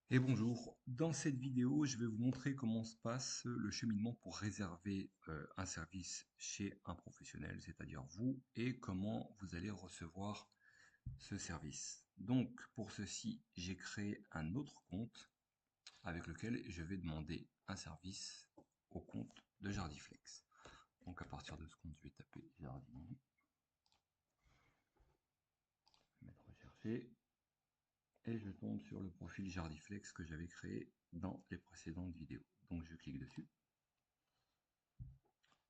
Et bonjour, dans cette vidéo, je vais vous montrer comment se passe le cheminement pour réserver un service chez un professionnel, c'est-à-dire vous, et comment vous allez recevoir ce service. Donc, pour ceci, j'ai créé un autre compte avec lequel je vais demander un service au compte de Jardiflex. Donc, à partir de ce compte, je vais taper Jardinier, mettre rechercher, et je tombe sur le profil Jardiflex que j'avais créé dans les précédentes vidéos. Donc, je clique dessus.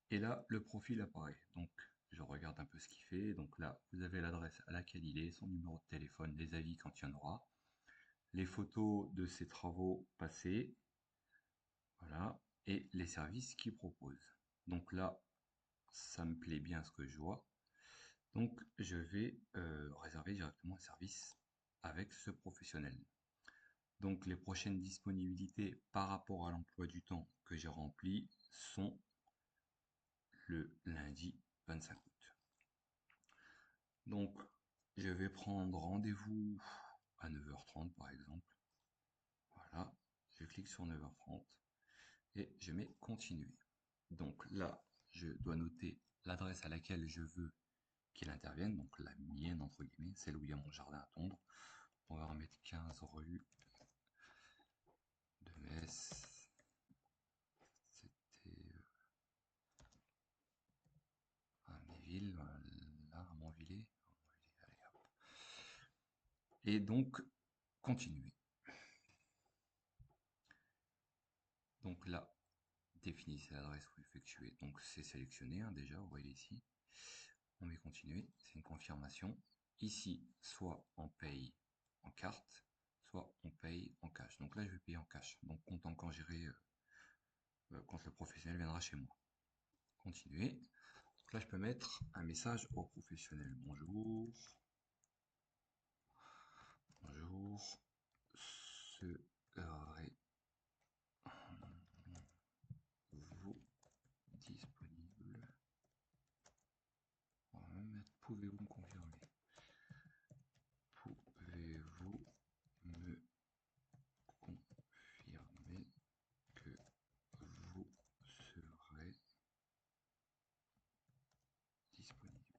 Et là, le profil apparaît. Donc, je regarde un peu ce qu'il fait. Donc là, vous avez l'adresse à laquelle il est, son numéro de téléphone, les avis quand il y en aura, les photos de ses travaux passés, voilà, et les services qu'il propose. Donc là, ça me plaît bien ce que je vois. Donc, je vais réserver directement un service avec ce professionnel. Donc, les prochaines disponibilités par rapport à l'emploi du temps que j'ai rempli sont le lundi 25 août. Donc, je vais prendre rendez-vous à 9h30 par exemple. Voilà, je clique sur 9h30 et je mets continuer. Donc là, je dois noter l'adresse à laquelle je veux qu'il intervienne, donc la mienne entre guillemets, celle où il y a mon jardin à tondre. On va remettre 15 rue de Metz. C'était à Méville, là, à Montvillers. Allez, hop. Et donc, continuer. Donc là, définissez l'adresse où effectuer. Donc c'est sélectionné hein, déjà, vous voyez ici. On met continuer, c'est une confirmation. Ici, soit on paye en carte, soit on paye en cash. Donc là, je vais payer en cash. Donc content quand j'irai, quand le professionnel viendra chez moi. Continuer. Donc là, je peux mettre un message au professionnel. Bonjour. Bonjour. Serez-vous disponible? On va même mettre pouvez-vous me confirmer? Pouvez-vous me confirmer que vous serez disponible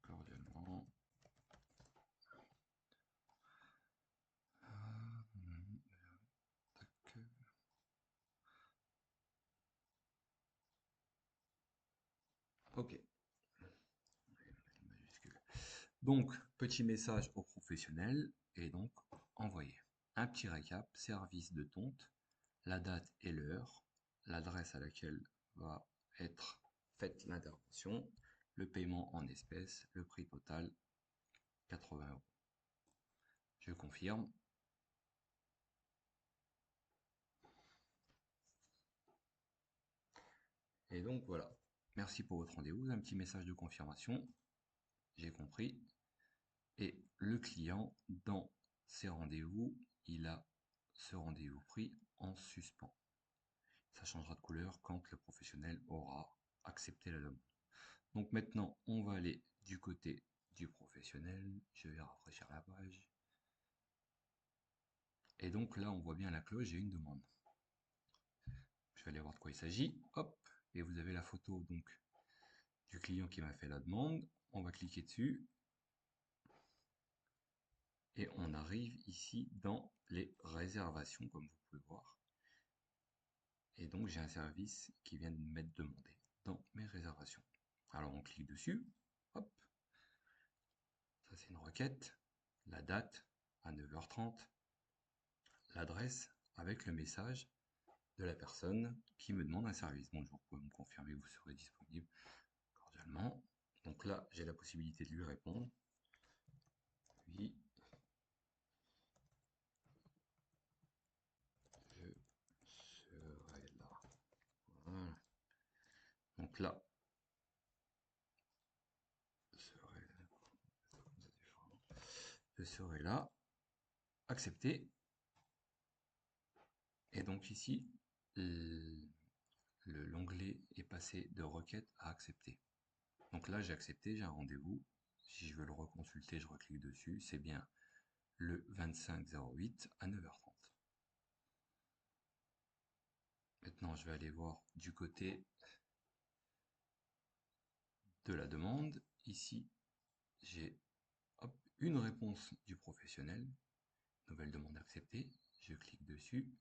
cordialement? Ah, tac. Ok. Donc, petit message au professionnel et donc envoyer. Un petit récap, service de tonte, la date et l'heure, l'adresse à laquelle va être faite l'intervention, le paiement en espèces, le prix total 80 €. Je confirme. Et donc voilà. Merci pour votre rendez-vous. Un petit message de confirmation. J'ai compris. Et le client, dans ses rendez-vous, il a ce rendez-vous pris en suspens. Ça changera de couleur quand le professionnel aura accepté la demande. Donc maintenant, on va aller du côté du professionnel. Je vais rafraîchir la page. Et donc là, on voit bien la cloche, j'ai une demande. Je vais aller voir de quoi il s'agit. Hop. Et vous avez la photo donc du client qui m'a fait la demande. On va cliquer dessus. Et on arrive ici dans les réservations, comme vous pouvez voir. Et donc j'ai un service qui vient de m'être demandé dans mes réservations. Alors on clique dessus, hop, ça c'est une requête, la date à 9h30, l'adresse avec le message de la personne qui me demande un service. Bonjour, vous pouvez me confirmer que vous serez disponible cordialement. Donc là j'ai la possibilité de lui répondre. Oui, je serai là. Voilà. Donc là, je serai là, accepter. Et donc ici, l'onglet est passé de requête à accepter. Donc là, j'ai accepté, j'ai un rendez-vous, Si je veux le reconsulter, je reclique dessus. C'est bien le 25/08 à 9h30. Maintenant, je vais aller voir du côté de la demande. Ici, j'ai une réponse du professionnel. Nouvelle demande acceptée. Je clique dessus.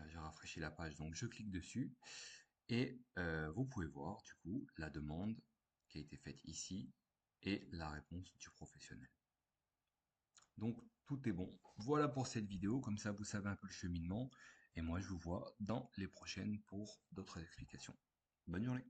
J'ai rafraîchi la page, donc je clique dessus. Et vous pouvez voir du coup la demande qui a été faite ici et la réponse du professionnel. Donc tout est bon. Voilà pour cette vidéo, comme ça vous savez un peu le cheminement. Et moi je vous vois dans les prochaines pour d'autres explications. Bonne journée.